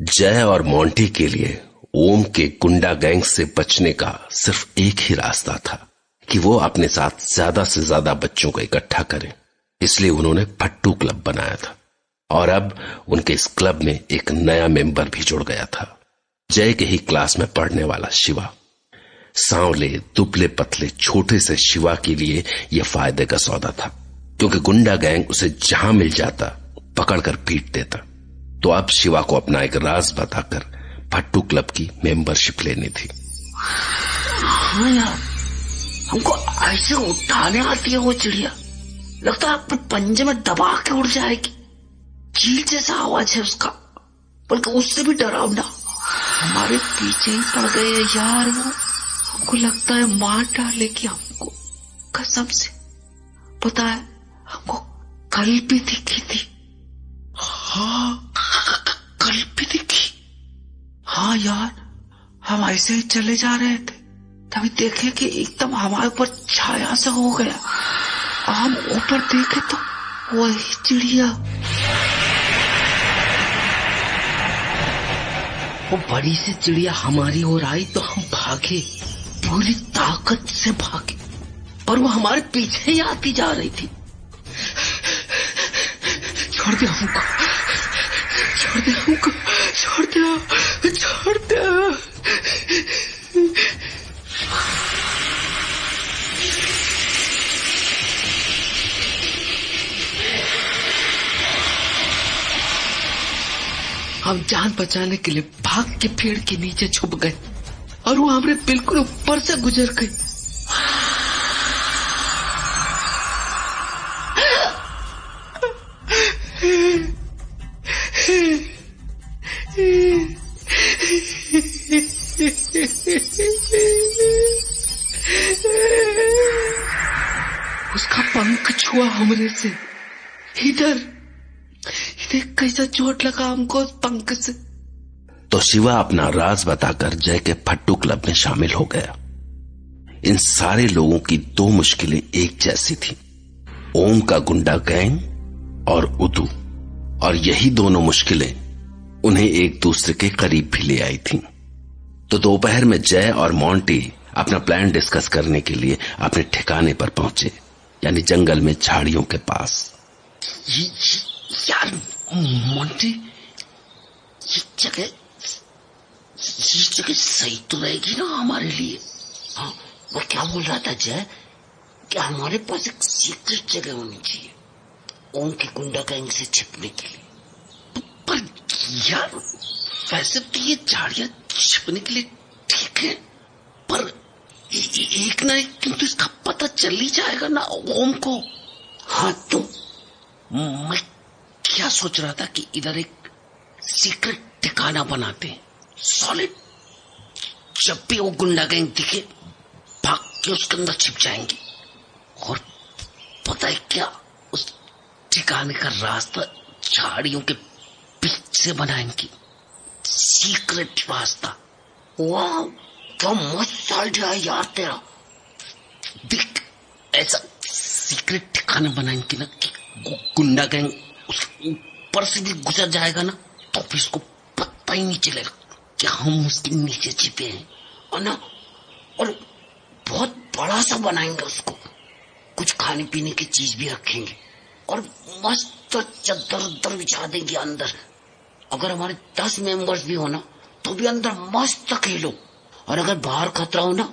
जय और मोंटी के लिए ओम के गुंडा गैंग से बचने का सिर्फ एक ही रास्ता था कि वो अपने साथ ज्यादा से ज्यादा बच्चों को इकट्ठा करें। इसलिए उन्होंने फट्टू क्लब बनाया था और अब उनके इस क्लब में एक नया मेंबर भी जुड़ गया था, जय के ही क्लास में पढ़ने वाला शिवा। सांवले दुबले पतले छोटे से शिवा के लिए यह फायदे का सौदा था, क्योंकि गुंडा गैंग उसे जहां मिल जाता पकड़कर पीट देता। तो अब शिवा को अपना एक राज बताकर फट्टू क्लब की मेंबरशिप लेनी थी। हाँ यार, हमको ऐसे उठाने आती है वो चिड़िया, लगता है अपने पंजे में दबा के उड़ जाएगी। चील जैसा आवाज है उसका, बल्कि उससे भी डरावना। हमारे पीछे ही पड़ गए है यार वो, हमको लगता है मार डालेगी हमको। कसम से पता है, हमको कल भी दिखी थी। हाँ, कल भी दिखी। हाँ यार, हम ऐसे ही चले जा रहे थे, तभी देखे कि एकदम हमारे ऊपर छाया सा हो गया। हम ऊपर देखे तो वही चिड़िया, वो बड़ी सी चिड़िया हमारी ओर आई तो हम भागे, पूरी ताकत से भागे, पर वो हमारे पीछे ही आती जा रही थी। छोड़ दे हमको, छोड़ दे हमको, छोड़ दे, छोड़ दे। हम जान बचाने के लिए भाग के पेड़ के नीचे छुप गए और वो हमारे बिल्कुल ऊपर से गुजर गई। उसका पंख छुआ हमरे से, इधर कैसा चोट लगा हमको उस पंख से। तो शिवा अपना राज बताकर जय के फट्टू क्लब में शामिल हो गया। इन सारे लोगों की दो मुश्किलें एक जैसी थी, ओम का गुंडा गैंग और उदू, और यही दोनों मुश्किलें उन्हें एक दूसरे के करीब भी ले आई थीं। तो दोपहर में जय और मोंटी अपना प्लान डिस्कस करने के लिए अपने ठिकाने पर पहुंचे, यानी जंगल में झाड़ियों के पास। यार मोंटी, ये जगह सही तो रहेगी ना हमारे लिए? हाँ, मैं क्या बोल रहा था जय, क्या हमारे पास एक सीक्रेट जगह होनी चाहिए ओम के गुंडा गैंग से छिपने के लिए। पर यार वैसे तो ये झाड़ियां छिपने के लिए ठीक है, पर एक ना एक दिन तो इसका पता चल ही जाएगा ना ओम को। हाँ, तो मैं क्या सोच रहा था कि इधर एक सीक्रेट ठिकाना बनाते हैं, सॉलिड। जब भी वो गुंडा गैंग दिखे भाग के उसके अंदर छिप जाएंगे। और पता है क्या, उस ठिकाने का रास्ता झाड़ियों के बीच से बनाएंगे, सीक्रेट रास्ता। वाह, क्या मस्त आइडिया है यार तेरा। देख, ऐसा सीक्रेट ठिकाना बनाएंगे ना कि गुंडा गैंग उसके ऊपर से भी गुजर जाएगा ना, तो फिर उसको पता ही नहीं चलेगा कि हम उसके नीचे छिपे हैं। और बहुत बड़ा सा बनाएंगे उसको, कुछ खाने पीने की चीज भी रखेंगे और मस्त चद्दर उद्दर बिछा देंगे अंदर। अगर हमारे 10 मेंबर्स भी हो ना, तो भी अंदर मस्त खेलो। और अगर बाहर खतरा हो ना,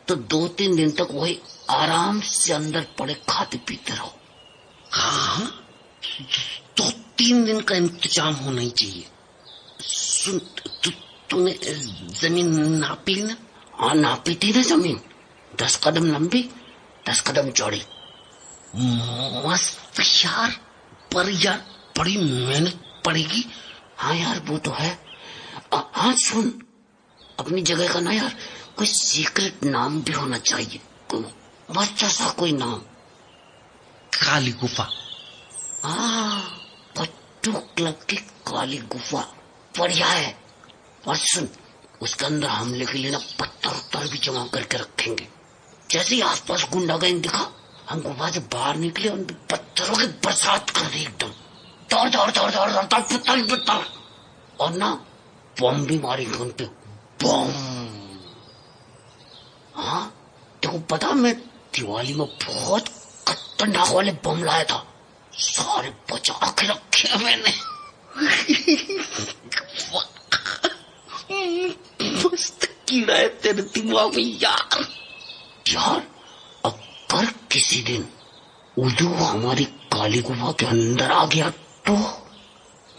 तो 2-3 दिन तक वही आराम से अंदर पड़े खाते पीते रहो। हाँ, 2-3 दिन का इंतजाम होना ही चाहिए। सुन, तूने जमीन नाप ली ना? हाँ, नापी थी ना जमीन, 10 कदम लंबी 10 कदम चौड़ी। मस्त यार, पर यार बड़ी मेहनत पड़ेगी। हाँ यार, वो तो है। हाँ सुन, अपनी जगह का ना यार कोई सीक्रेट नाम भी होना चाहिए, कोई मस्त सा कोई नाम। काली गुफा। हाँ, फट्टू क्लब की काली गुफा बढ़िया है। और सुन, उसके अंदर हमले के लिए ना पत्थर भी जमा करके रखेंगे। जैसे ही आसपास गुंडा गैंग दिखा, हम गुफा से बाहर निकले, उन पत्थरों की बरसात कर दी एकदम। दौड़ पत्थर। और ना बम भी मारेंगे उन पे, बम। हाँ, तेको पता, मैं दिवाली में बहुत खतरनाक वाले बम लाया था, सारे बचा के रखे हैं मैंने। मस्त कीड़ा है तेरे दिमाग में यार। यार, अगर किसी दिन उदू हमारी काली गुफा के अंदर आ गया तो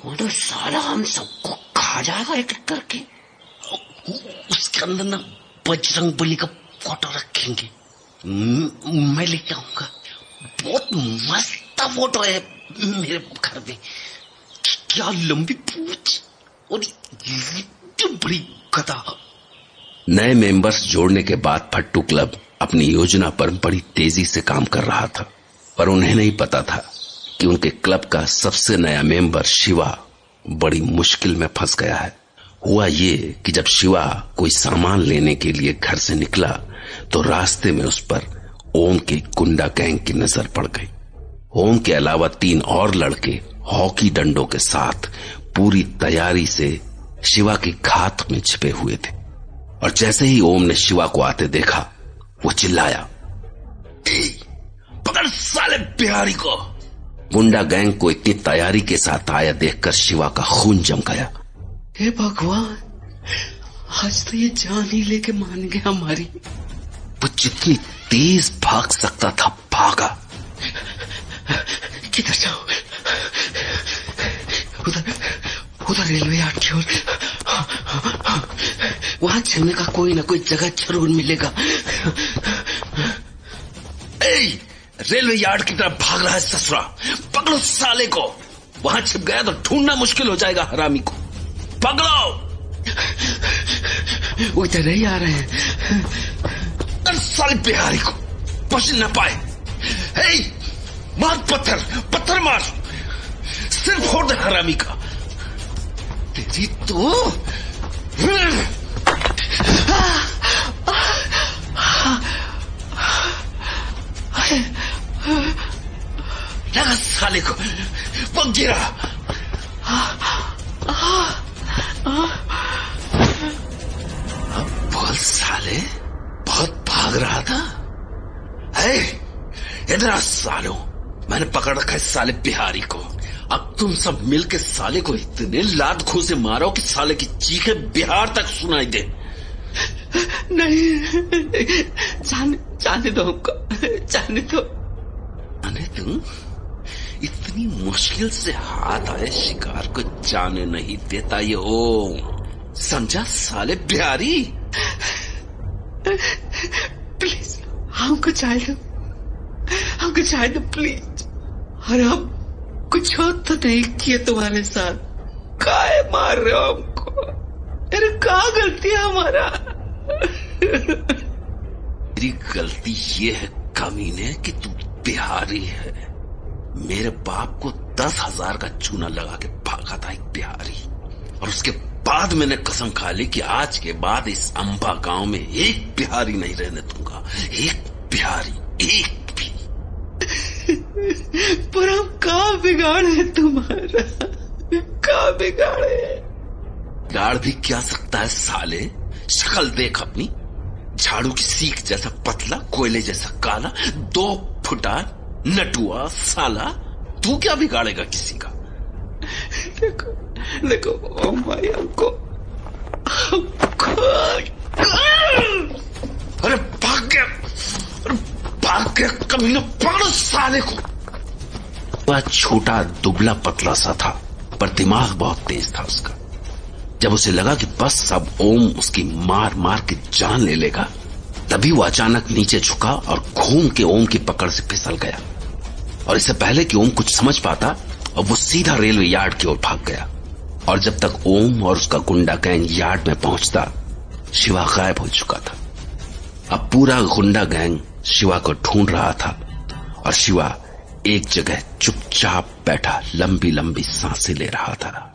वो तो साला हम सबको खा जाएगा एक एक करके। उसके अंदर ना बजरंग बली का फोटो रखेंगे, मैं लेके आऊंगा। बहुत मस्त फोटो है मेरे घर में। क्या लंबी पूंछ और इतनी बड़ी गदा। नए मेंबर्स जोड़ने के बाद फट्टू क्लब अपनी योजना पर बड़ी तेजी से काम कर रहा था, पर उन्हें नहीं पता था कि उनके क्लब का सबसे नया मेंबर शिवा बड़ी मुश्किल में फंस गया है। हुआ ये कि जब शिवा कोई सामान लेने के लिए घर से निकला तो रास्ते में उस पर ओम के गुंडा गैंग की नजर पड़ गई। ओम के अलावा 3 और लड़के हॉकी डंडों के साथ पूरी तैयारी से शिवा की घात में छिपे हुए थे, और जैसे ही ओम ने शिवा को आते देखा वो चिल्लाया, पकड़ साले बिहारी को। गुंडा गैंग को इतनी तैयारी के साथ आया देखकर शिवा का खून जम गया। हे भगवान, आज तो ये जान ही लेके मान गया हमारी। वो जितनी तेज भाग सकता था भागा। किधर जाओ? उधर उधर रेलवे यार्ड की ओर। वहां चलने का कोई ना कोई जगह जरूर मिलेगा। रेलवे यार्ड की तरफ भाग रहा है ससुरा, पकड़ो साले को। वहां छिप गया तो ढूंढना मुश्किल हो जाएगा हरामी को, पकड़ो। वो इधर ही आ रहे हैं। साले बिहारी को बच न पाए। मार पत्थर, पत्थर मार, सिर फोड़ दे हरामी का। तेरी तो लगा साले को, वो गिरा। अब बोल साले, बहुत भाग रहा था। इधर आ सालो, मैंने पकड़ रखा है साले बिहारी को। अब तुम सब मिलके साले को इतने लात घूंसे मारो कि साले की चीखें बिहार तक सुनाई दे। नहीं, जाने दो हमको, जाने दो। अरे तुम इतनी मुश्किल से हाथ आए शिकार को जाने नहीं देता ये ओम, समझा साले बिहारी? प्लीज हमको जाए दो, हमको जाए दो प्लीज। और हम कुछ हो तो नहीं किए तुम्हारे साथ, काहे मार रहे हो हमको? अरे क्या गलती है हमारा? तेरी गलती ये है कमीने कि तू बिहारी है। मेरे बाप को 10,000 का चूना लगा के भागा था एक बिहारी, और उसके बाद मैंने कसम खा ली कि आज के बाद इस अंबा गांव में एक बिहारी नहीं रहने दूंगा। एक बिहारी, एक भी। पर हम कहाँ बिगाड़े तुम्हारा? कहाँ बिगाड़े? बिगाड़ भी क्या सकता है साले? शक्ल देख अपनी, झाड़ू की सीख जैसा पतला, कोयले जैसा काला, 2 फुटा नटुआ साला। तू क्या बिगाड़ेगा किसी का? देखो देखो ओम भाई, हमको अरे भाग गया, अरे भाग गया कमीना, पकड़ो साले को। वह छोटा दुबला पतला सा था, पर दिमाग बहुत तेज था उसका। जब उसे लगा कि बस अब ओम उसकी मार मार के जान ले लेगा, तभी वो अचानक नीचे झुका और घूम के ओम की पकड़ से फिसल गया। और इससे पहले कि ओम कुछ समझ पाता, अब वो सीधा रेलवे यार्ड की ओर भाग गया। और जब तक ओम और उसका गुंडा गैंग यार्ड में पहुंचता, शिवा गायब हो चुका था। अब पूरा गुंडा गैंग शिवा को ढूंढ रहा था, और शिवा एक जगह चुपचाप बैठा लंबी लंबी सांसें ले रहा था।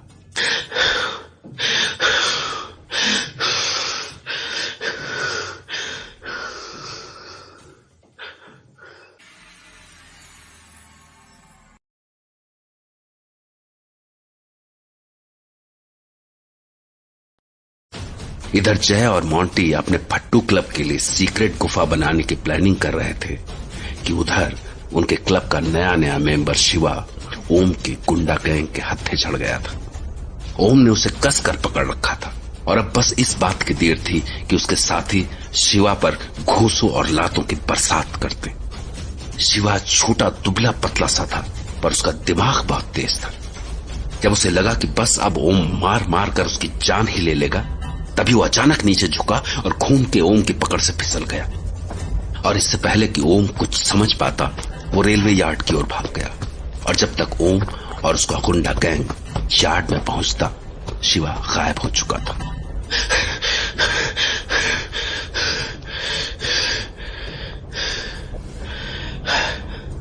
इधर जय और मोंटी अपने फट्टू क्लब के लिए सीक्रेट गुफा बनाने की प्लानिंग कर रहे थे कि उधर उनके क्लब का नया नया मेंबर शिवा ओम के गुंडा गैंग के हत्थे चढ़ गया था। ओम ने उसे कसकर पकड़ रखा था और अब बस इस बात की देर थी कि उसके साथी शिवा पर घूंसों और लातों की बरसात करते। शिवा छोटा दुबला पतला सा था, पर उसका दिमाग बहुत तेज था। जब उसे लगा कि बस अब ओम मार मार कर उसकी जान ही ले लेगा, तभी वो अचानक नीचे झुका और खून के ओम की पकड़ से फिसल गया। और इससे पहले कि ओम कुछ समझ पाता, वो रेलवे यार्ड की ओर भाग गया। और जब तक ओम और उसका गुंडा गैंग यार्ड में पहुंचता, शिवा गायब हो चुका था।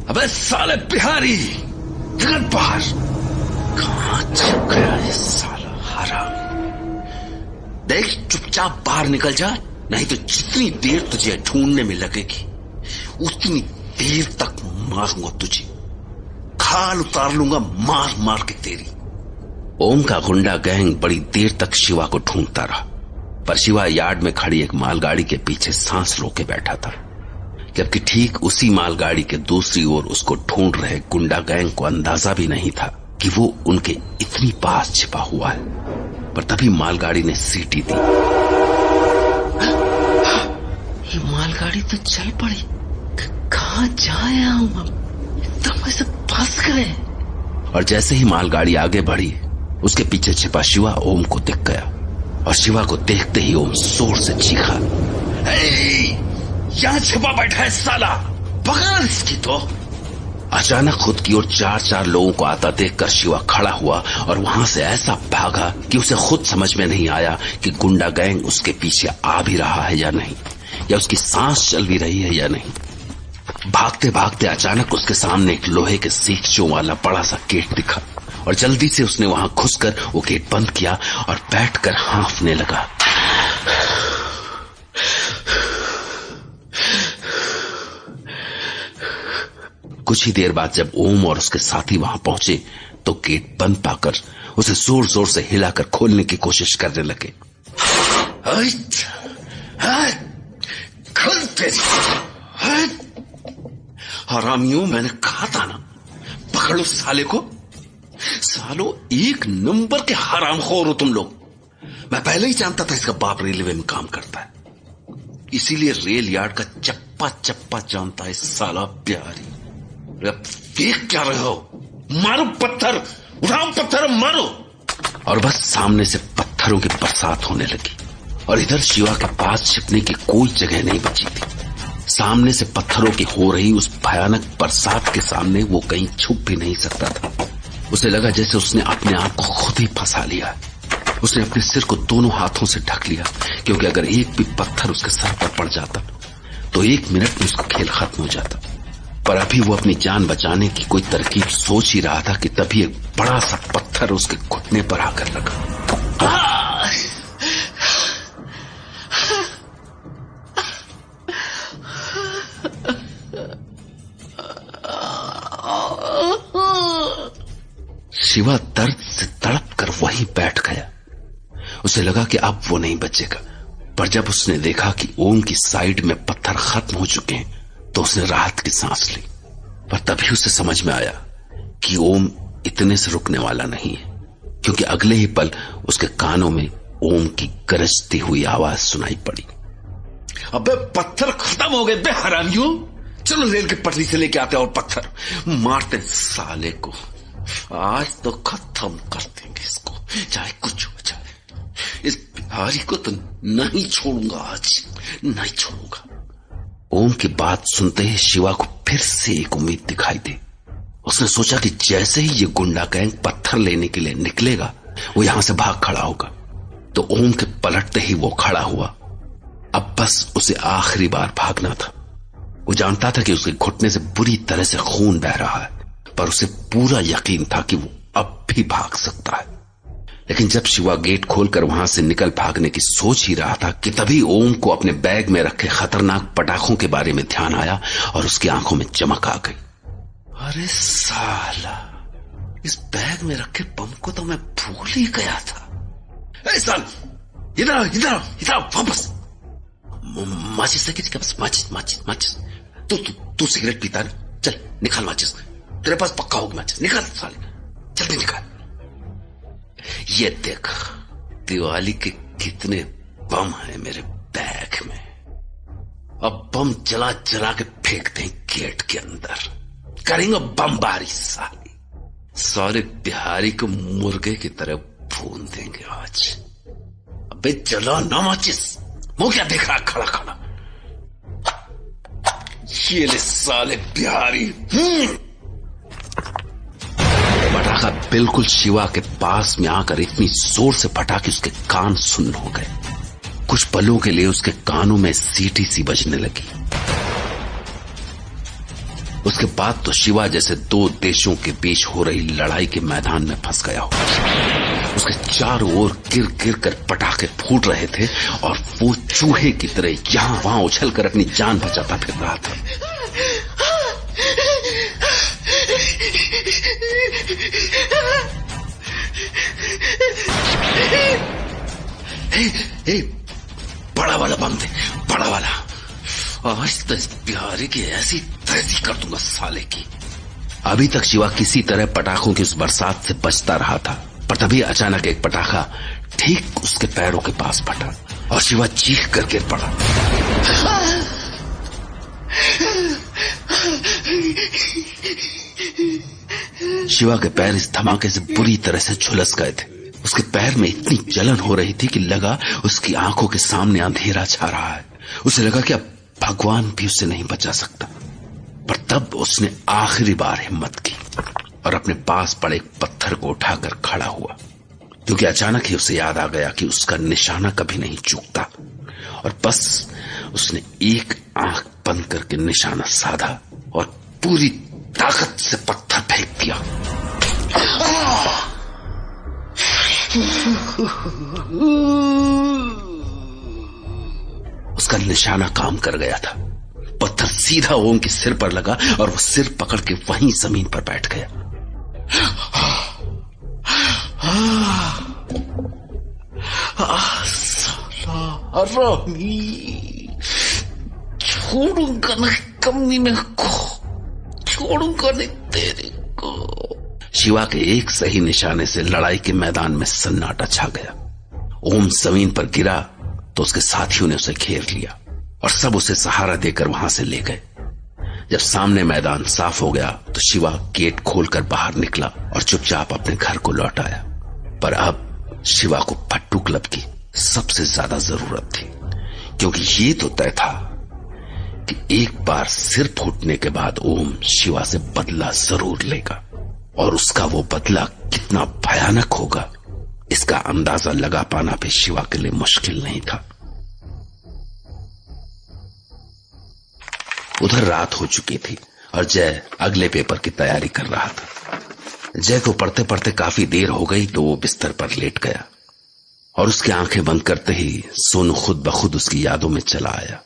अबे साले बिहारी, निकल बाहर। कहां छुप गया ये साला हराम। देख, चुपचाप बाहर निकल जा, नहीं तो जितनी देर तुझे ढूंढने में लगेगी उतनी देर तक मारूंगा तुझे। खाल उतार लूंगा मार मार के तेरी। ओम का गुंडा गैंग बड़ी देर तक शिवा को ढूंढता रहा, पर शिवा यार्ड में खड़ी एक मालगाड़ी के पीछे सांस रोके बैठा था। जबकि ठीक उसी मालगाड़ी के दूसरी ओर उसको ढूंढ रहे गुंडा गैंग को अंदाजा भी नहीं था कि वो उनके इतनी पास छिपा हुआ है। पर तभी मालगाड़ी ने सीटी दी। ये मालगाड़ी तो चल पड़ी। कहां जाए हम? एकदम ऐसे फंस गए। और जैसे ही मालगाड़ी आगे बढ़ी, उसके पीछे छिपा शिवा ओम को दिख गया। और शिवा को देखते ही ओम जोर से चीखा, यहां छिपा बैठा है साला, पकड़ इसकी तो। अचानक खुद की ओर चार चार लोगों को आता देखकर शिवा खड़ा हुआ और वहां से ऐसा भागा कि उसे खुद समझ में नहीं आया कि गुंडा गैंग उसके पीछे आ भी रहा है या नहीं, या उसकी सांस चल भी रही है या नहीं। भागते भागते अचानक उसके सामने एक लोहे के सीखचों वाला बड़ा सा गेट दिखा और जल्दी से उसने वहां घुसकर वो गेट बंद किया और बैठकर हांफने लगा। कुछ ही देर बाद जब ओम और उसके साथी वहां पहुंचे तो गेट बंद पाकर उसे जोर जोर से हिलाकर खोलने की कोशिश करने लगे। खुल तेरी। हरामियों, मैंने कहा था ना, पकड़ो साले को। सालो एक नंबर के हरामखोर हो तुम लोग। मैं पहले ही जानता था इसका बाप रेलवे में काम करता है, इसीलिए रेल यार्ड का चप्पा चप्पा जानता है साला बिहारी। देख क्या रहे हो? मारो पत्थर, उठाओ पत्थर, मारो। और बस सामने से पत्थरों की बरसात होने लगी और इधर शिवा के पास छिपने की कोई जगह नहीं बची थी। सामने से पत्थरों की हो रही उस भयानक बरसात के सामने वो कहीं छुप भी नहीं सकता था। उसे लगा जैसे उसने अपने आप को खुद ही फंसा लिया। उसने अपने सिर को दोनों हाथों से ढक लिया, क्योंकि अगर एक भी पत्थर उसके सर पर पड़ जाता तो 1 मिनट में उसका खेल खत्म हो जाता। पर अभी वो अपनी जान बचाने की कोई तरकीब सोच ही रहा था कि तभी एक बड़ा सा पत्थर उसके घुटने पर आकर लगा। शिवा दर्द से तड़प कर वहीं बैठ गया। उसे लगा कि अब वो नहीं बचेगा, पर जब उसने देखा कि ओम की साइड में पत्थर खत्म हो चुके हैं तो उसने राहत की सांस ली। पर तभी उसे समझ में आया कि ओम इतने से रुकने वाला नहीं है, क्योंकि अगले ही पल उसके कानों में ओम की गरजती हुई आवाज सुनाई पड़ी। अबे पत्थर खत्म हो गए बे हरामियों, चलो रेल की पटरी से लेके आते और पत्थर मारते साले को। आज तो खत्म कर देंगे इसको, चाहे कुछ हो जाए। इस बिहारी को तो नहीं छोड़ूंगा, आज नहीं छोड़ूंगा। ओम की बात सुनते ही शिवा को फिर से एक उम्मीद दिखाई दी। उसने सोचा कि जैसे ही ये गुंडा गैंग पत्थर लेने के लिए निकलेगा, वो यहां से भाग खड़ा होगा। तो ओम के पलटते ही वो खड़ा हुआ। अब बस उसे आखिरी बार भागना था। वो जानता था कि उसके घुटने से बुरी तरह से खून बह रहा है, पर उसे पूरा यकीन था कि वो अब भी भाग सकता है। लेकिन जब शिवा गेट खोलकर वहां से निकल भागने की सोच ही रहा था कि तभी ओम को अपने बैग में रखे खतरनाक पटाखों के बारे में ध्यान आया और उसकी आंखों में चमक आ गई। अरे साला, इस बैग में रखे बम को तो मैं भूल ही गया था। ए साल, इधर वापस। माचिस लेके क्या? बस माचिस। तू सिगरेट पीता है, चल निकाल माचिस। तेरे पास पक्का होगी माचिस, निकाल साले, जल्दी निकाल। ये देख दिवाली के कितने बम है मेरे बैग में। अब बम जला के फेंक दें गेट के अंदर, करेंगे बमबारी। सारे बिहारी को मुर्गे की तरह भून देंगे आज। अबे जला ना माचिस, वो क्या देख रहा खड़ा। ये ले साले बिहारी। पटाखा बिल्कुल शिवा के पास में आकर इतनी जोर से फटा कि उसके कान सुन्न हो गए। कुछ पलों के लिए उसके कानों में सीटी सी बजने लगी। उसके बाद तो शिवा जैसे दो देशों के बीच हो रही लड़ाई के मैदान में फंस गया हो। उसके चारों ओर गिर कर पटाखे फूट रहे थे और वो चूहे की तरह यहां वहां उछलकर अपनी जान बचाता फिर रहा था। बड़ा वाला बम दे, बड़ा वाला। आज तो इस बिहारी की ऐसी तैसी कर दूंगा साले की। अभी तक शिवा किसी तरह पटाखों की उस बरसात से बचता रहा था, पर तभी अचानक एक पटाखा ठीक उसके पैरों के पास फटा और शिवा चीख कर गिर पड़ा। शिवा के पैर इस धमाके से बुरी तरह से झुलस गए थे। उसके पैर में इतनी जलन हो रही थी कि लगा उसकी आंखों के सामने अंधेरा छा रहा है। उसे लगा कि अब भगवान भी उसे नहीं बचा सकता। पर तब उसने आखिरी बार हिम्मत की और अपने पास पड़े एक पत्थर को उठाकर खड़ा हुआ, क्योंकि अचानक ही उसे याद आ गया कि उसका निशाना कभी नहीं चूकता। और बस उसने एक आंख बंद करके निशाना साधा और पूरी ताकत से पत्थर फेंक दिया। उसका निशाना काम कर गया था। पत्थर सीधा ओम के सिर पर लगा और वो सिर पकड़ के वहीं जमीन पर बैठ गया। साला हरामी, छोड़ूंगा ना कमीने को, छोड़ूंगा नहीं तेरे को। शिवा के एक सही निशाने से लड़ाई के मैदान में सन्नाटा छा गया। ओम जमीन पर गिरा तो उसके साथियों ने उसे घेर लिया और सब उसे सहारा देकर वहां से ले गए। जब सामने मैदान साफ हो गया तो शिवा गेट खोलकर बाहर निकला और चुपचाप अपने घर को लौट आया। पर अब शिवा को पट्टू क्लब की सबसे ज्यादा जरूरत थी, क्योंकि ये तो तय था कि एक बार सिर फूटने के बाद ओम शिवा से बदला जरूर लेगा, और उसका वो बदला कितना भयानक होगा इसका अंदाजा लगा पाना भी शिवा के लिए मुश्किल नहीं था। उधर रात हो चुकी थी और जय अगले पेपर की तैयारी कर रहा था। जय को पढ़ते पढ़ते काफी देर हो गई तो वो बिस्तर पर लेट गया और उसकी आंखें बंद करते ही सोनू खुद ब खुद उसकी यादों में चला आया।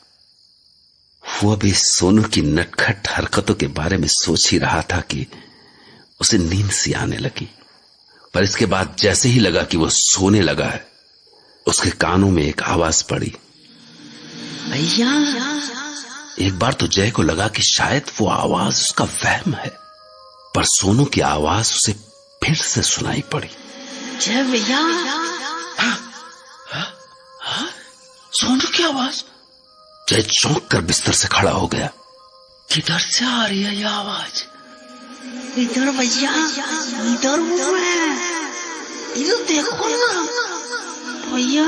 वो अभी सोनू की नटखट हरकतों के बारे में सोच ही रहा था कि उसे नींद सी आने लगी। पर इसके बाद जैसे ही लगा कि वो सोने लगा है, उसके कानों में एक आवाज पड़ी, भैया। एक बार तो जय को लगा कि शायद वो आवाज उसका वहम है, पर सोनू की आवाज उसे फिर से सुनाई पड़ी, जय भैया। सोनू की आवाज। जय चौंक कर बिस्तर से खड़ा हो गया। किधर से आ रही है यह आवाज? इधर भैया, इधर हूँ मैं, इधर देखो ना भैया,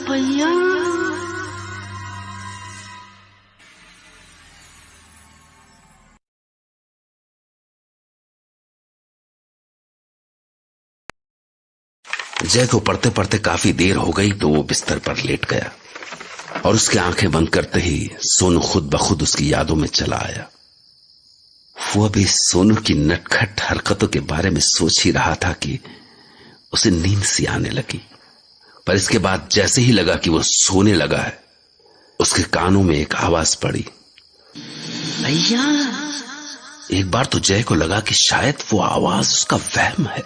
भैया। जय को पढ़ते पढ़ते काफी देर हो गई तो वो बिस्तर पर लेट गया और उसकी आंखें बंद करते ही सोनू खुद ब खुद उसकी यादों में चला आया। वो अभी सोनू की नटखट हरकतों के बारे में सोच ही रहा था कि उसे नींद सी आने लगी। पर इसके बाद जैसे ही लगा कि वो सोने लगा है, उसके कानों में एक आवाज पड़ी, भैया। एक बार तो जय को लगा कि शायद वो आवाज उसका वहम है,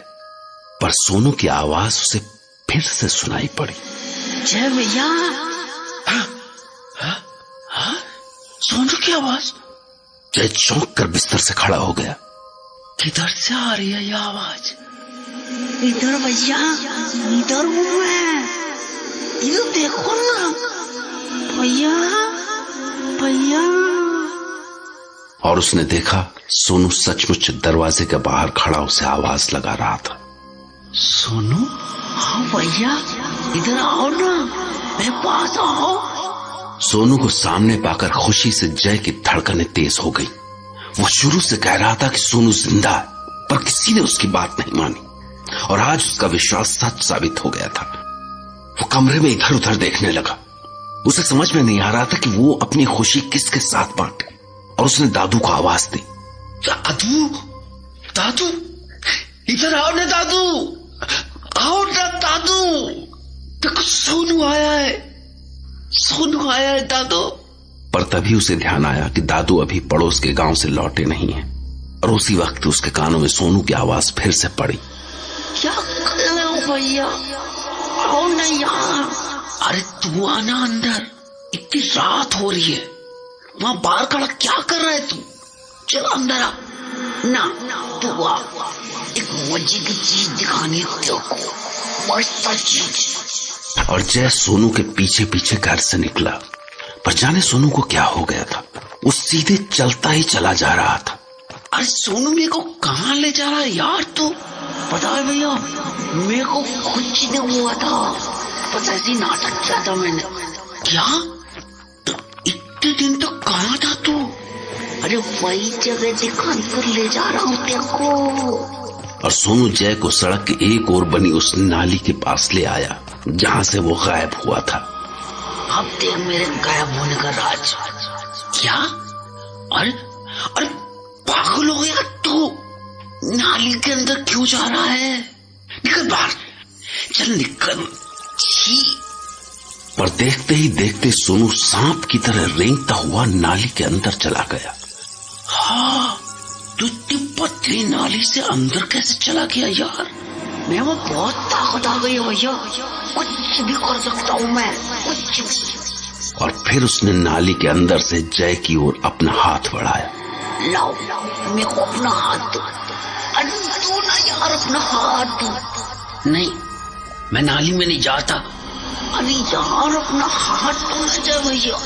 पर सोनू की आवाज उसे फिर से सुनाई पड़ी, जय भैया। सोनू की आवाज? जय चौंक कर बिस्तर से खड़ा हो गया। किधर से आ रही है यह आवाज? इधर भैया, इधर हूँ मैं, इधर देखो ना भैया, भैया। और उसने देखा सोनू सचमुच दरवाजे के बाहर खड़ा उसे आवाज लगा रहा था। सोनू? हाँ भैया, इधर आओ ना, मेरे पास आओ। सोनू को सामने पाकर खुशी से जय की धड़कनें तेज हो गई। वो शुरू से कह रहा था कि सोनू जिंदा है, पर किसी ने उसकी बात नहीं मानी और आज उसका विश्वास सच साबित हो गया था। वो कमरे में इधर उधर देखने लगा। उसे समझ में नहीं आ रहा था कि वो अपनी खुशी किसके साथ बांटे और उसने दादू को आवाज दी। दादू, दादू, इधर आओ ना दादू, आओ ना दादू, देखो सोनू आया है, सोनू आया है दादू। पर तभी उसे ध्यान आया कि दादू अभी पड़ोस के गांव से लौटे नहीं हैं और उसी वक्त उसके कानों में सोनू की आवाज फिर से पड़ी। क्या कर रहे हो भैया, आओ ना यहाँ। अरे तू आना अंदर, इतनी रात हो रही है, वहां बाहर खड़ा क्या कर रहा है तू? चल अंदर आ ना, तू आ, एक मजे की चीज दिखानी है तेरे को, मस्त चीज। और जय सोनू के पीछे पीछे घर से निकला, पर जाने सोनू को क्या हो गया था। वो सीधे चलता ही चला जा रहा था। अरे सोनू मेरे को कहाँ ले जा रहा है यार तू? पता है भैया, मेरे को कुछ नहीं हुआ था, बस ऐसे ही नाटक किया था मैंने। क्या? तो इतने दिन तक कहाँ था तू? अरे वही जगह दिखाई कर ले जा रहा हूँ तेरे को। और सोनू जय को सड़क के एक ओर बनी उस नाली के पास ले आया जहां से वो गायब हुआ था। अब देख मेरे गायब होने का राज। क्या? अरे अरे पागल हो गया तू? नाली के अंदर क्यों जा रहा है? निकल बाहर, चल निकल। छी। पर देखते ही देखते सोनू सांप की तरह रेंगता हुआ नाली के अंदर चला गया। हाँ, तू इतनी पतली नाली से अंदर कैसे चला गया यार? मैं वो बहुत ताकत आ गई है भैया, कुछ भी कर सकता हूँ मैं, कुछ भी। और फिर उसने नाली के अंदर से जय की ओर अपना हाथ बढ़ाया। लाओ, मेरे को अपना हाथ दो। अरे तू ना यार, अपना हाथ दो। नहीं, मैं नाली में नहीं जाता। अरे यार अपना हाथ दो ना जय भैया,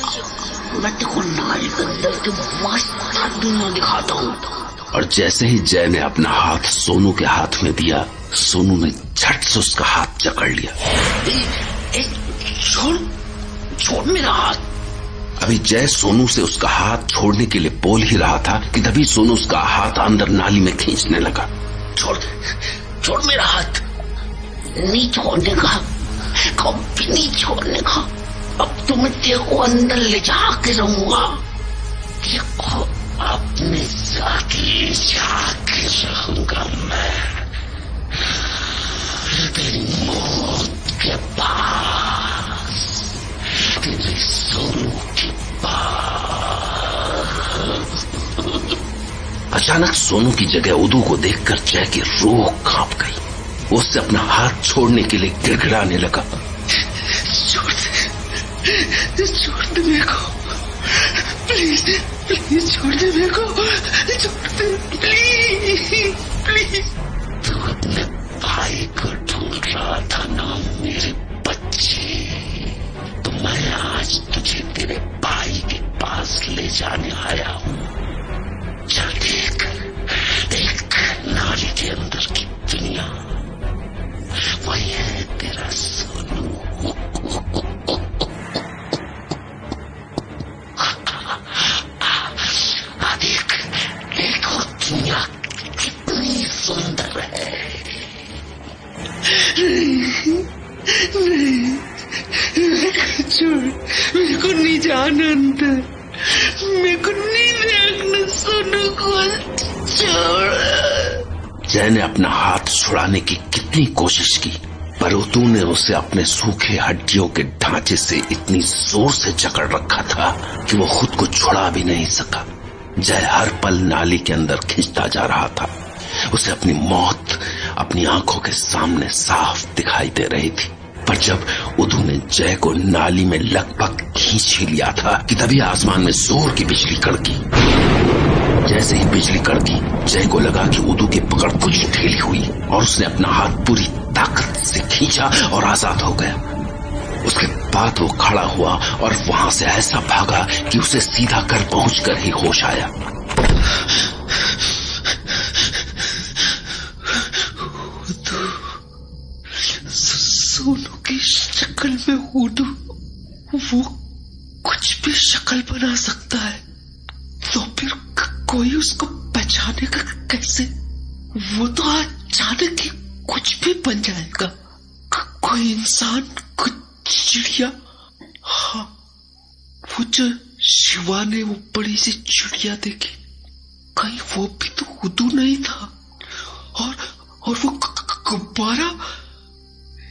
मैं तेको नाली के अंदर के मस्त दुनिया दिखाता हूँ। और जैसे ही जय ने अपना हाथ सोनू के हाथ में दिया, सोनू ने झट से उसका हाथ जकड़ लिया। छोड़, छोड़ मेरा हाथ। अभी जय सोनू से उसका हाथ छोड़ने के लिए बोल ही रहा था कि तभी सोनू उसका हाथ अंदर नाली में खींचने लगा। छोड़, छोड़ मेरा हाथ। नहीं छोड़ने का, कभी नहीं छोड़ने का। अब तो मैं तेरे को अंदर ले जाके रहूंगा, देखो अपने साथ ले जाके रहूंगा मैं, तेरी मौत के पास, तेरे सोनू के पास। अचानक सोनू की जगह उदू को देखकर जय की रूह कांप गई। वो उससे अपना हाथ छोड़ने के लिए गिड़गिड़ाने लगा। छोड़ दे मेरे को, प्लीज प्लीज छोड़ दे मेरे को, छोड़ दे प्लीज प्लीज। तू अपने भाई को ढूंढ रहा था ना मेरे बच्चे, तो मैं आज तुझे तेरे भाई के पास ले जाने आया हूँ। चल देख, देख नाली के अंदर की दुनिया, वही है तेरा सोनू। देख, देखो दुनिया कितनी सुंदर है। नहीं, छोड़, मेरे को नहीं जाना अंदर, मेरे को नहीं देखना सोनू को, छोड़। जय ने अपना हाथ छुड़ाने की कितनी कोशिश की, पर उदू ने उसे अपने सूखे हड्डियों के ढांचे से इतनी जोर से जकड़ रखा था कि वो खुद को छुड़ा भी नहीं सका। जय हर पल नाली के अंदर खिंचता जा रहा था। उसे अपनी मौत अपनी आंखों के सामने साफ दिखाई दे रही थी, पर जब उदू ने जय को नाली में लगभग खींच ही लिया था कि तभी आसमान में जोर की बिजली कड़की। जैसे ही बिजली कड़की, जय को लगा कि उदू की पकड़ कुछ ढीली हुई और उसने अपना हाथ पूरी ताकत से खींचा और आजाद हो गया। उसके बाद वो खड़ा हुआ और वहां से ऐसा भागा कि उसे सीधा घर पहुंचकर ही होश आया। सोनू की शक्ल में उदू, वो कुछ भी शक्ल बना सकता है, तो फिर कोई उसको पहचानेगा कैसे? वो तो अचानक ही कुछ भी बन जाएगा, कोई इंसान, कुछ चिड़िया। हाँ, वो जो शिवा ने वो बड़ी सी चिड़िया देखी, कहीं वो भी तो उदू नहीं था? और वो गुब्बारा,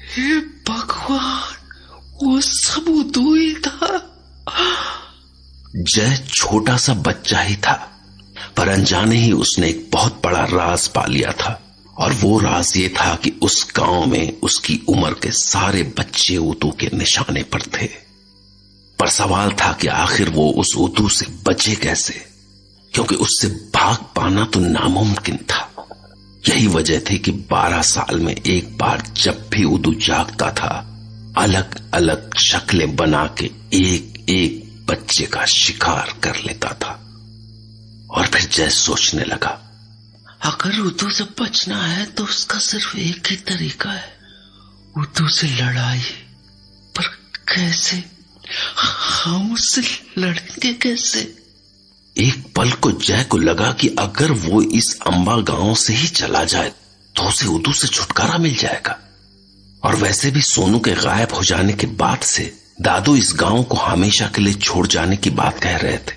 हे भगवान, वो सब उदू ही था। जय छोटा सा बच्चा ही था, पर अनजाने ही उसने एक बहुत बड़ा राज पा लिया था। और वो राज ये था कि उस गांव में उसकी उम्र के सारे बच्चे उदू के निशाने पर थे। पर सवाल था कि आखिर वो उस उदू से बचे कैसे, क्योंकि उससे भाग पाना तो नामुमकिन था। यही वजह थी कि 12 साल में एक बार जब भी उदू जागता था, अलग अलग शक्लें बना के एक एक बच्चे का शिकार कर लेता था। और फिर जय सोचने लगा, अगर उदू से बचना है तो उसका सिर्फ एक ही तरीका है, उदू से लड़ाई। पर कैसे? हम उससे लड़ेंगे कैसे? एक पल को जय को लगा कि अगर वो इस अंबा गांव से ही चला जाए तो उसे उदू से छुटकारा मिल जाएगा। और वैसे भी सोनू के गायब हो जाने के बाद से दादू इस गांव को हमेशा के लिए छोड़ जाने की बात कह रहे थे।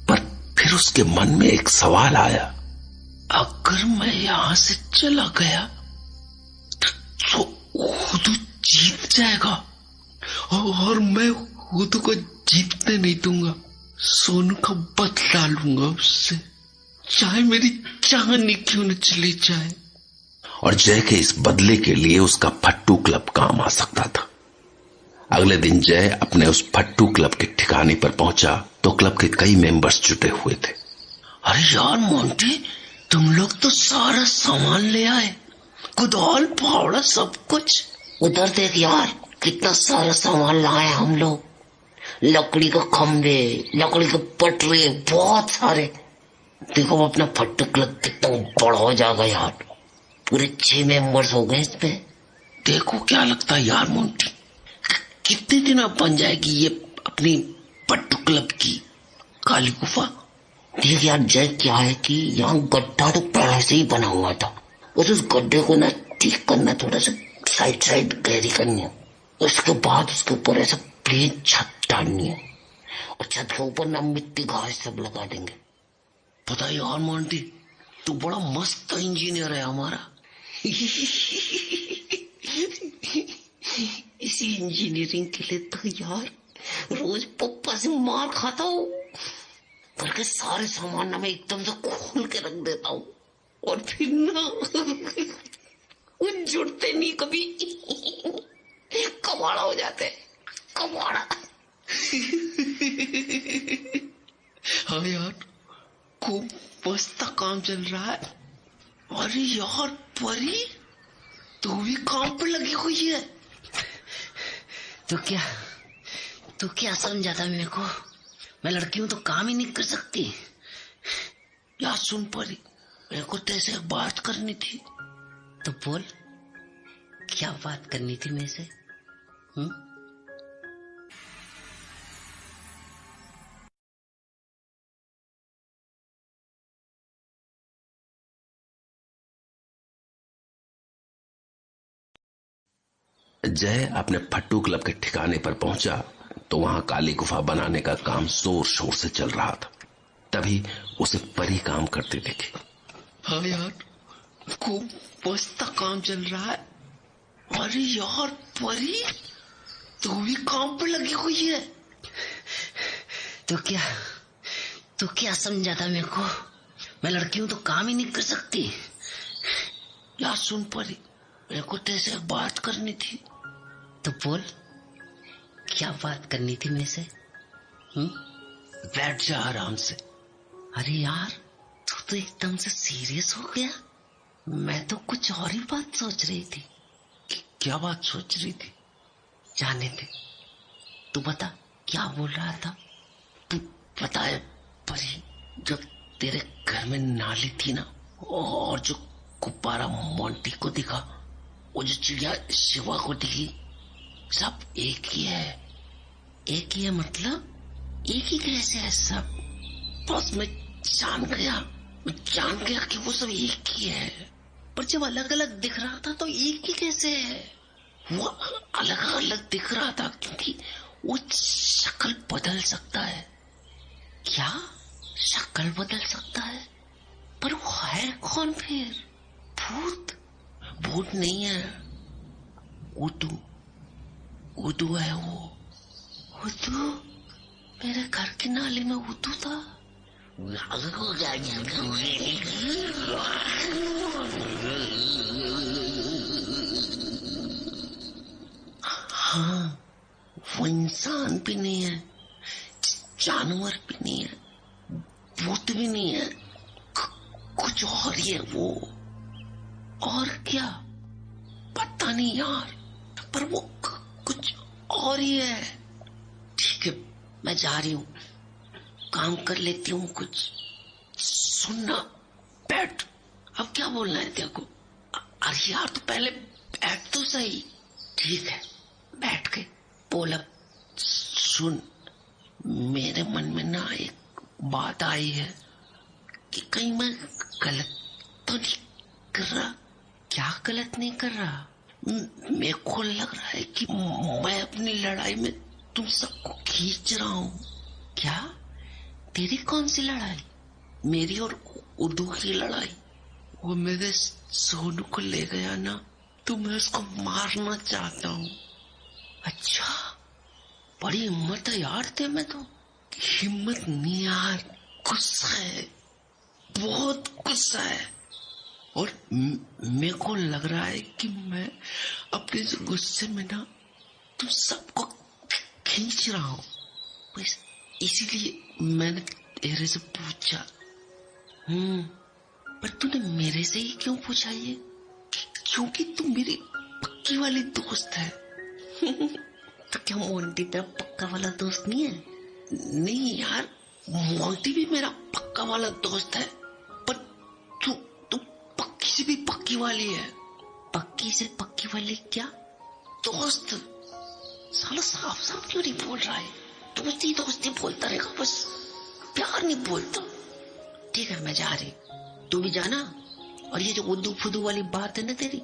पर फिर उसके मन में एक सवाल आया, अगर मैं यहां से चला गया तो उदू जीत जाएगा, और मैं उदू को जीतने नहीं दूंगा। सोनू का बदला लूंगा उससे, चाहे मेरी जान ही क्यों न चली जाए। और जय के इस बदले के लिए उसका फट्टू क्लब काम आ सकता था। अगले दिन जय अपने उस फट्टू क्लब के ठिकाने पर पहुंचा तो क्लब के कई मेंबर्स जुटे हुए थे। अरे यार मोंटी, तुम लोग तो सारा सामान ले आए, कुदाल फावड़ा सब कुछ। उधर देख यार, कितना सारा सामान लाए हम लोग। लकड़ी के खंभे, लकड़ी के पटरे, बहुत सारे। देखो अपना फट्टू क्लब कितना बड़ा हो जाएगा यार, पूरे 6 मेंबर्स हो गए इसमें। देखो क्या लगता है यार मोंटी, कितने दिन अब बन जाएगी ये अपनी फट्टू क्लब की काली गुफा? देख यार जय, क्या है कि यहाँ गड्ढा तो पहले से ही बना हुआ था, बस उस गड्ढे को ना ठीक करना, थोड़ा सा साइड गहरी करनी है। उसके बाद उसके ऊपर ऐसा प्लेन छत डालनी है, और छत के ऊपर ना मिट्टी घास सब लगा देंगे। पता है यार मोंटी, तू बड़ा मस्त इंजीनियर है हमारा। इसी इंजीनियरिंग के लिए तो यार रोज पप्पा से मार खाता हूँ। करके सारे सामान ना मैं एकदम से खोल के रख देता हूँ, और फिर ना वो जुड़ते नहीं कभी, कबाड़ा हो जाते हैं, कबाड़ा। हाँ यार, खूब मस्त काम चल रहा है। अरे यार परी, तू भी काम पे लगी हुई है। तो क्या समझा था मेरे को? मैं लड़की हूं तो काम ही नहीं कर सकती? यार सुन परी, मेरे को तेरे एक बात करनी थी। तो बोल, क्या बात करनी थी मेरे से? जय अपने फट्टू क्लब के ठिकाने पर पहुंचा तो वहां काली गुफा बनाने का काम जोर शोर से चल रहा था। तभी उसे परी काम करते देखे। हाँ यार, खूब मस्त काम चल रहा है। अरे यार परी, तू भी काम पे लगी हुई है। तो क्या समझा था मेरे को? मैं लड़की हूं तो काम ही नहीं कर सकती? यार सुन परी, मेरे को तेरे से एक बात करनी थी। तो बोल, क्या बात करनी थी मेरे से? बैठ जा आराम से। अरे यार, तू तो एकदम से सीरियस हो गया। मैं तो कुछ और ही बात सोच रही थी। क्या बात सोच रही थी? जाने दे, तू बता क्या बोल रहा था। तू पता है परी, जब तेरे घर में नाली थी ना, और जो गुब्बारा मोंटी को दिखा, वो जो चिड़िया शिवा को दिखी, सब एक ही है। एक ही है मतलब? एक ही कैसे है सब? बस मैं जान गया कि वो सब एक ही है। पर जब अलग अलग दिख रहा था तो एक ही कैसे है? वो अलग अलग दिख रहा था क्योंकि वो शक्ल बदल सकता है। क्या शक्ल बदल सकता है? पर वो है कौन फिर? भूत? भूत नहीं है, उदू है वो। उदू? मेरे घर की नाली में उदू था? हाँ, वो इंसान भी नहीं है, जानवर भी नहीं है, भूत भी नहीं है, कुछ और ही है वो। और क्या? पता नहीं यार, पर वो कुछ और ही है। ठीक है, मैं जा रही हूँ, काम कर लेती हूँ कुछ। सुनना, बैठ। अब क्या बोलना है तेरे को? अरे यार, तू पहले बैठ तो सही। ठीक है, बैठ के बोल। अब सुन, मेरे मन में ना एक बात आई है कि कहीं मैं गलत तो नहीं कर रहा। क्या गलत नहीं कर रहा? मेरे को लग रहा है कि मैं अपनी लड़ाई में तुम सबको खींच रहा हूँ। क्या? तेरी कौन सी लड़ाई? मेरी और उदू की लड़ाई। वो मेरे सोनू को ले गया ना, तो मैं उसको मारना चाहता हूँ। अच्छा, बड़ी हिम्मत है यार ते में तो। हिम्मत नहीं यार, गुस्सा है, बहुत गुस्सा है। और मेरे को लग रहा है कि मैं अपने इस गुस्से में ना तुम सबको खींच रहा हूँ। बस इसीलिए मैंने तेरे से पूछा। पर तूने मेरे से ही क्यों पूछा ये? क्योंकि तू मेरी पक्की वाली दोस्त है। तो क्या मोंटी तेरा पक्का वाला दोस्त नहीं है? नहीं यार, मोंटी भी मेरा पक्का वाला दोस्त है, पर तू पक्की से भी पक्की वाली है। पक्की से पक्की वाली क्या? दोस्त। साला साफ साफ क्यों नहीं बोल रहा है? दोस्ती दोस्ती बोलता रहेगा, बस प्यार नहीं बोलता। ठीक है, मैं जा रही, तू भी जाना। और ये जो उद्दू फुदू वाली बात है ना तेरी,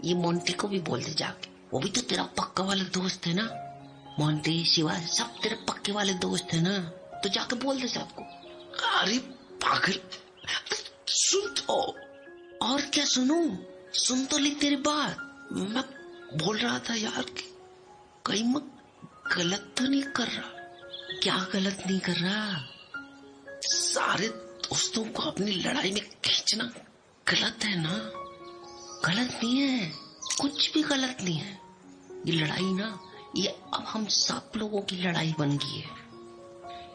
ये मोंटी को भी बोल दे जाके। वो भी तो तेरा पक्का वाला दोस्त है ना। मोंटी, शिवा, सब तेरे पक्के वाले दोस्त है ना, तो जाके बोल दे सबको। अरे पागल, सुन तो। और क्या सुनूं? सुन तो ली तेरी बात। मैं बोल रहा था यार कि कहीं मैं गलत तो नहीं कर रहा। क्या गलत नहीं कर रहा? सारे दोस्तों को अपनी लड़ाई में खींचना गलत है ना? गलत नहीं है, कुछ भी गलत नहीं है। ये लड़ाई ना, ये अब हम सब लोगों की लड़ाई बन गई है,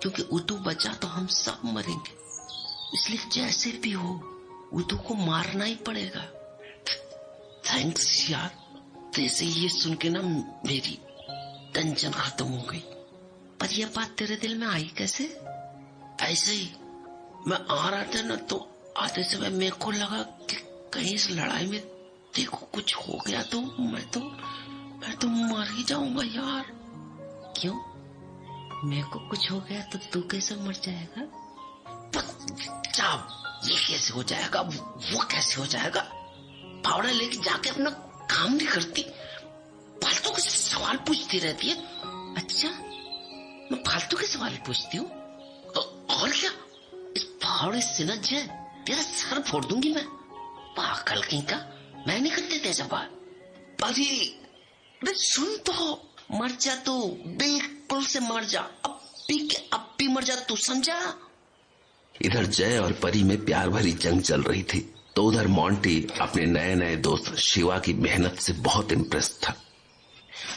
क्योंकि उदू बचा तो हम सब मरेंगे। इसलिए जैसे भी हो उदू को मारना ही पड़ेगा। थैंक्स यार, जैसे ये सुन के ना मेरी टेंशन खत्म हो गई। पर यह बात तेरे दिल में आई कैसे? ऐसे ही मैं आ रहा था ना, तो आते समय मेरे को लगा कि कहीं इस लड़ाई में देखो कुछ हो गया तो मैं तो मर ही जाऊंगा यार। क्यों? मेरे को कुछ हो गया तो तू कैसे मर जाएगा? ये कैसे हो जाएगा, वो कैसे हो जाएगा? फावड़ा लेके जाके अपना काम नहीं करती, फालतू के सवाल पूछती रहती है। अच्छा, मैं फालतू के सवाल पूछती हूँ? और क्या? इस फावड़े से ना जय तेरा सर फोड़ दूंगी मैं। पागल कहीं का, मैं नहीं करती तेरे सवाल। अरे सुन तो। मर जा तू, बिल्कुल से मर जा, अब भी मर जा तू, समझा? इधर जय और परी में प्यार भरी जंग चल रही थी, तो उधर मोंटी अपने नए नए दोस्त शिवा की मेहनत से बहुत इम्प्रेस था।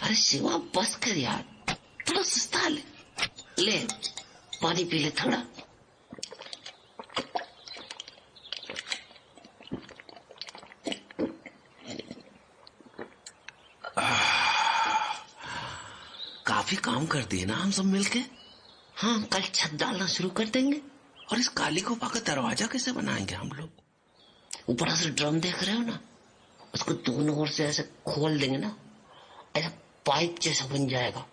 अरे शिवा बस कर यार, थोड़ा सस्ता ले पानी पी ले थोड़ा। काफी काम कर दिए ना हम सब मिलके। हाँ, कल छत डालना शुरू कर देंगे। और इस काली गुफा का दरवाजा कैसे बनाएंगे हम लोग? ऊपर से ड्रम देख रहे हो ना, उसको दोनों ओर से ऐसे खोल देंगे ना, ऐसा पाइप जैसा बन जाएगा,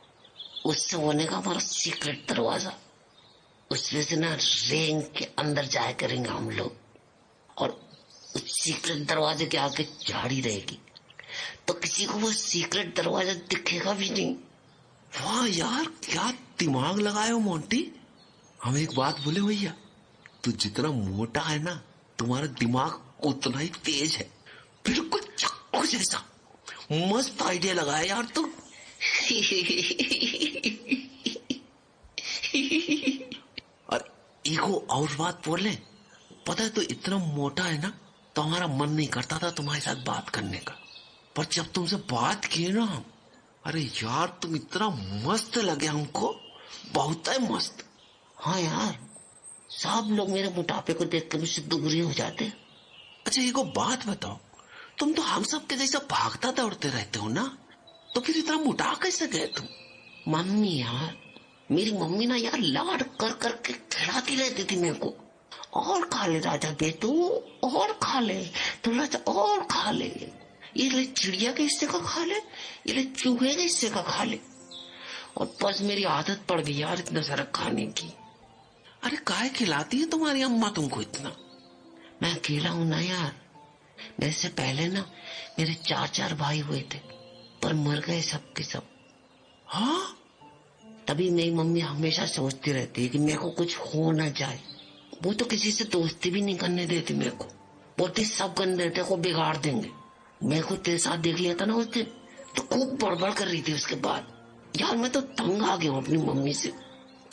उससे बनेगा हमारा सीक्रेट दरवाजा। उसमें से ना रेंग के अंदर जाया करेंगे हम लोग, और उस सीक्रेट दरवाजे के आगे झाड़ी रहेगी, तो किसी को वो सीक्रेट दरवाजा दिखेगा भी नहीं। वाह यार, क्या दिमाग लगाए हो मोंटी। हम एक बात बोले भैया, तू जितना मोटा है ना, तुम्हारा दिमाग उतना ही तेज है। बिल्कुल चक्कू जैसा। मस्त आइडिया लगाया यार तू। और ईगो और बात बोल ले, पता है तो इतना मोटा है ना, तो हमारा मन नहीं करता था तुम्हारे साथ बात करने का, पर जब तुमसे बात किए ना हम, अरे यार तुम इतना मस्त लगे हमको, बहुत है मस्त। हाँ यार, सब लोग मेरे मोटापे को देख कर मुझसे दूर ही हो जाते। अच्छा एक बात बताओ, तुम तो हम सब के जैसा भागता दौड़ते रहते हो ना, तो फिर इतना मोटा कैसे गए तुम? मम्मी यार, मेरी मम्मी ना यार लाड कर करके खिलाती रहती थी मेरे को। और खा ले राजा बेटू, और खा ले, थोड़ा सा और खा ले, ये ले चिड़िया के हिस्से का खा ले, ये ले चूहे के हिस्से का खा ले। और बस मेरी आदत पड़ गई यार इतना सारा खाने की। अरे काहे खिलाती है तुम्हारी अम्मा तुमको इतना? मैं अकेला हूं ना यार, मेरे से पहले ना मेरे 4 भाई हुए थे, पर मर गए सब के सब। हाँ, तभी मेरी मम्मी हमेशा सोचती रहती है कि मेरे को कुछ हो ना जाए। वो तो किसी से दोस्ती भी नहीं करने देती मेरे को, बोलती सब करने देते को बिगाड़ देंगे। मेरे को तेरे साथ देख लिया था ना उस दिन, तो खूब बड़बड़ कर रही थी। उसके बाद यार मैं तो तंग आ गया हूँ अपनी मम्मी से,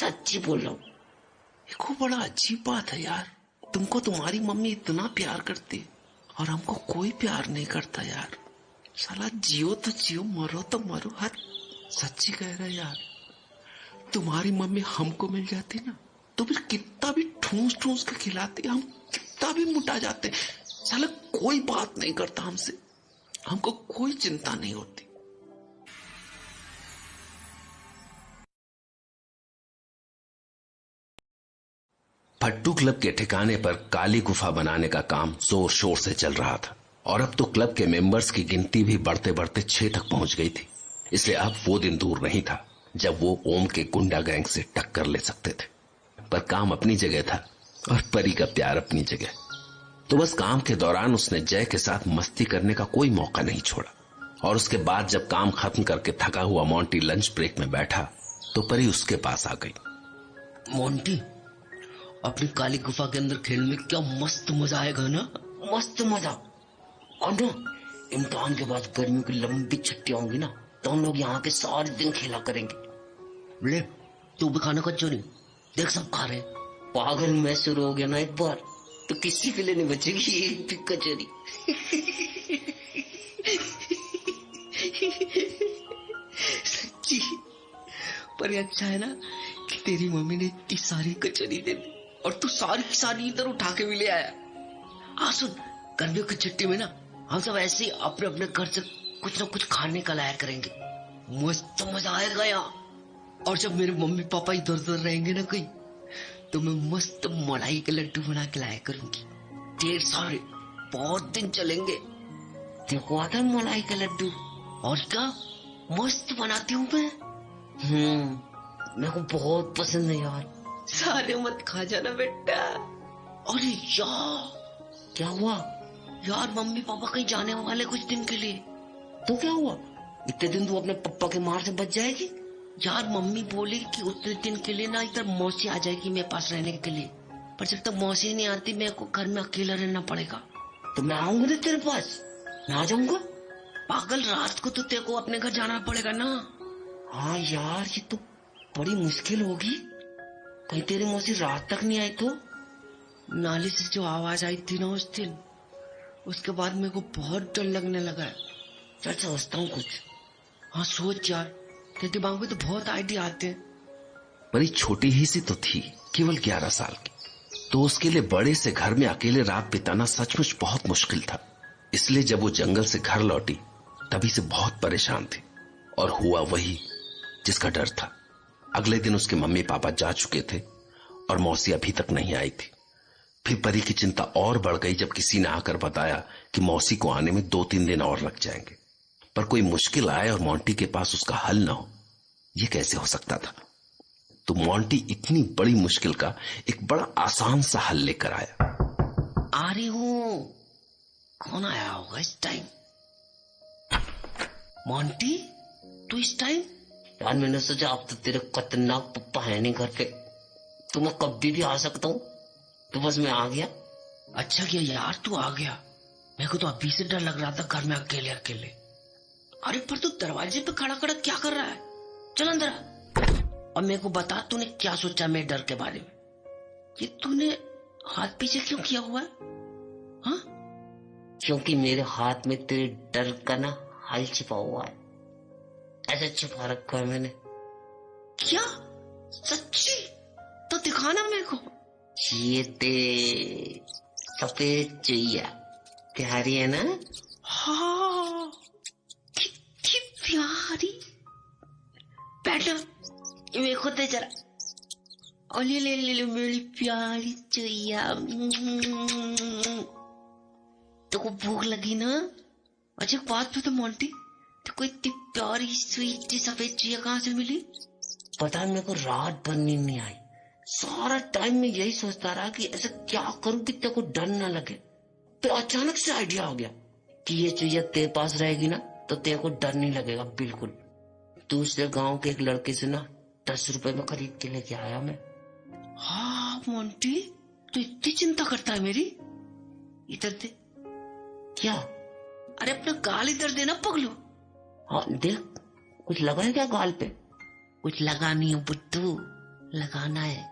सच्ची बोल रहा हूँ। ये खूब बड़ा अजीब बात है यार, तुमको तुम्हारी मम्मी इतना प्यार करती है और हमको कोई प्यार नहीं करता यार। साला जियो तो जियो, मरो तो मरो। हर सच्ची कह रहा यार, तुम्हारी मम्मी हमको मिल जाती ना, तो फिर कितना भी ठूस ठूस के खिलाती, हम कितना भी मुटा जाते। साला कोई बात नहीं करता हमसे, हमको कोई चिंता नहीं होती। फट्टू क्लब के ठिकाने पर काली गुफा बनाने का काम जोर शोर से चल रहा था, और अब तो क्लब के मेंबर्स की गिनती भी बढ़ते बढ़ते 6 तक पहुंच गई थी। इसलिए अब वो दिन दूर नहीं था जब वो ओम के गुंडा गैंग से टक्कर ले सकते थे। पर काम अपनी जगह था और परी का प्यार अपनी जगह। तो बस काम के दौरान उसने जय के साथ मस्ती करने का कोई मौका नहीं छोड़ा। और उसके बाद जब काम खत्म करके थका हुआ मोंटी लंच ब्रेक में बैठा, तो परी उसके पास आ गई। मोंटी, अपनी काली गुफा के अंदर खेलने में क्या मस्त मजा आएगा ना, मस्त मजा। और ना इम्तिहान के बाद गर्मियों की लंबी छुट्टियां होंगी ना, तो हम लोग यहाँ के सारे दिन खेला करेंगे। ले तू भी खाना कच्चो नहीं, देख सब खा रहे। पागल मैं शुरू हो गया ना एक बार, तो किसी के लिए नहीं बचेगी एक भी कचौरी। सच्ची। पर अच्छा है ना कि तेरी मम्मी ने इतनी सारी कचौरी दे दी, और तू सारी की सारी इधर उठा के भी ले आया। आ सुन, गर्मियों की छुट्टी में ना हम सब ऐसे ही अपने अपने घर से कुछ ना कुछ खाने का लाया करेंगे, मस्त मजा आएगा यार। और जब मेरे मम्मी पापा इधर उधर रहेंगे ना कहीं, तो मैं मस्त मलाई के लड्डू बना के लाया करूंगी, ढेर सारे, बहुत दिन चलेंगे। देखो आता है मलाई के लड्डू, और क्या मस्त बनाती हूँ मैं। मेरे को बहुत पसंद है यार, सारे मत खा जाना बेटा। अरे यार क्या हुआ यार, मम्मी पापा कहीं जाने वाले कुछ दिन के लिए, तो क्या हुआ? इतने दिन तू अपने पापा के मार से बच जाएगी यार। मम्मी बोली कि उतने दिन के लिए ना इधर मौसी आ जाएगी मेरे पास रहने के लिए, पर जब तक मौसी नहीं आती मेरे को घर में अकेला रहना पड़ेगा। तो मैं आऊंगा ना तेरे पास, मैं आ जाऊंगा। पागल, रात को तो तेरे को अपने घर जाना पड़ेगा ना। हाँ यार, ये तो बड़ी मुश्किल होगी, कहीं तेरी मौसी रात तक नहीं आई तो। नाली से जो आवाज आई थी ना उस दिन, उसके बाद मेरे को बहुत डर लगने लगा है। चल सोचता हूँ कुछ। हाँ सोच यार, तेरे दिमाग में तो बहुत आइडिया आते हैं। परी छोटी ही सी तो थी, केवल 11 साल की, तो उसके लिए बड़े से घर में अकेले रात बिताना सचमुच बहुत मुश्किल था। इसलिए जब वो जंगल से घर लौटी तभी से बहुत परेशान थी, और हुआ वही जिसका डर था। अगले दिन उसके मम्मी पापा जा चुके थे और मौसी अभी तक नहीं आई थी। फिर परी की चिंता और बढ़ गई जब किसी ने आकर बताया कि मौसी को आने में 2-3 दिन और लग जाएंगे। पर कोई मुश्किल आए और मोंटी के पास उसका हल ना हो, यह कैसे हो सकता था? तो मोंटी इतनी बड़ी मुश्किल का एक बड़ा आसान सा हल लेकर आया। आ रही हूं। कौन आया होगा इस टाइम? मोंटी, तू इस टाइम? यार मैंने सोचा अब तो तेरे खतरनाक पप्पा है नहीं घर पे, तो मैं कभी भी आ सकता हूँ, तो बस मैं आ गया। अच्छा किया यार तू आ गया, मेरे को तो अभी से डर लग रहा था घर में अकेले अकेले। अरे पर तू दरवाजे पे खड़ा खड़ा क्या कर रहा है? चल अंदर आ। और मेरे को बता तूने क्या सोचा मेरे डर के बारे में? ये तूने हाथ पीछे क्यों किया हुआ है? हाँ? क्योंकि मेरे हाथ में तेरे डर का ना हल छिपा हुआ है, ऐसे छिपा रखा है मैंने। क्या सच्ची? तो दिखाना मेरे को। ये ते सफेद चुईया प्यारी है ना? हाँ कितनी प्यारी। बैठो, मेरे को दे जरा। और ले ले ले ले मेरी प्यारी चुईया। तो को भूख लगी ना? अच्छा बात तो मोंटी, तो कोई इतनी प्यारी स्वीट सफेद चुईया कहाँ से मिली? पता है मेरे को रात भर नींद नहीं आई। सारा टाइम में यही सोचता रहा कि ऐसा क्या करूं कि तेरे को डर ना लगे। तो अचानक से आइडिया आ गया कि ये चुईया तेरे पास रहेगी ना तो तेरे को डर नहीं लगेगा बिल्कुल। दूसरे गांव के एक लड़के से ना 10 रुपए में खरीद के लेके आया मैं। हाँ मोंटी, तो इतनी चिंता करता है मेरी? इधर दे। क्या? अरे अपना गाल इधर देना पगलू। हाँ देख, कुछ लगा है क्या गाल पे? कुछ लगा नहीं है बुद्धू, लगाना है।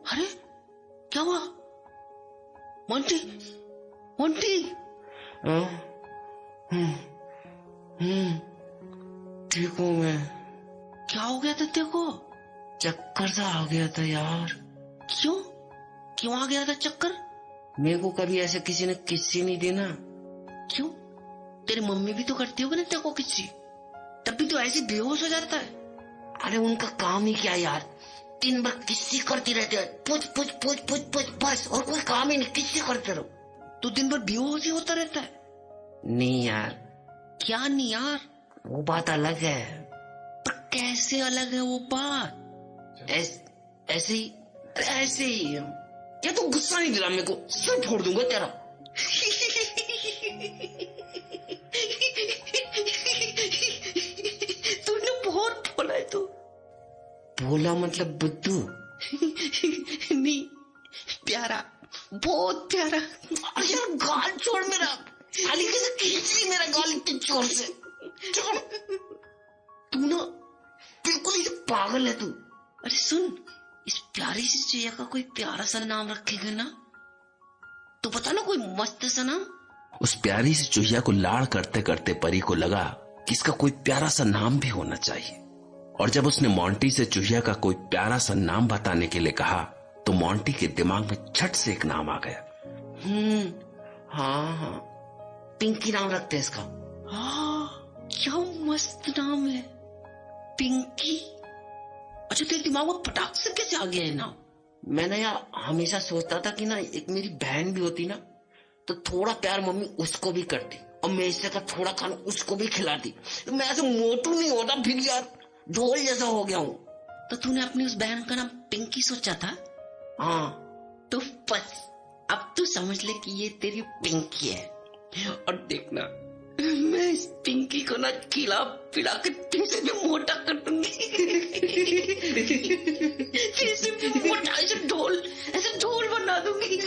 अरे क्या हुआ मोंटी? मोंटी ठीक हूँ मैं। क्या हो गया था तेरे को? चक्कर सा आ गया था यार। क्यों क्यों आ गया था चक्कर? मेरे को कभी ऐसे किसी ने किस्सी नहीं दी ना। क्यों? तेरी मम्मी भी तो करती होगी ना तेरे को किस्सी, तब भी तो ऐसे बेहोश हो जाता है। अरे उनका काम ही क्या यार, दिन भर किस्सी करती रहती है, पूछ पूछ पूछ पूछ पूछ बस, और कोई काम ही नहीं, किस्सी करते रहो। तो दिन भर बेहोश ही होता रहता है? नहीं यार। क्या नहीं यार? वो बात अलग है। पर कैसे अलग है वो बात? ऐसे ही। क्या तू गुस्सा नहीं दिला मेरे को, सिर फोड़ दूंगा तेरा। तूने बहुत बोला है तू। बोला मतलब बुद्धू? नहीं प्यारा, बहुत प्यारा। अरे यार गाल छोड़ मेरा, खाली कैसे खींच ली मेरा गाल इतने जोर से? छोड़। तू ना बिल्कुल ही पागल है तू। अरे सुन, इस प्यारी सी चुईया का कोई प्यारा सा नाम रखेगा ना तो पता ना, कोई मस्त सा नाम। उस प्यारी सी चुहिया को लाड़ करते करते परी को लगा कि इसका कोई प्यारा सा नाम भी होना चाहिए। और जब उसने मोंटी से चुहिया का कोई प्यारा सा नाम बताने के लिए कहा तो मोंटी के दिमाग में झट से एक नाम आ गया। हाँ, पिंकी नाम रखते हैं इसका। हाँ क्या मस्त नाम है, पिंकी। अच्छा तेरे दिमाग में पटाख से कैसे आ गया है नाम? मैंने यार हमेशा सोचता था कि ना एक मेरी बहन भी होती ना तो थोड़ा प्यार मम्मी उसको भी करती और मैं इससे का थोड़ा खाना उसको भी खिलाती, तो मैं ऐसे मोटू नहीं होता फिर यार, ढोल जैसा हो गया हूँ। तो तूने अपनी उस बहन का नाम पिंकी सोचा था? हाँ। तो बस अब तू समझ ले कि ये तेरी पिंकी है। और देखना मैं इस पिंकी को ना खिला पिला के तुमसे भी मोटा कर दूंगी। ऐसे मोटा, ऐसे ढोल बना दूंगी।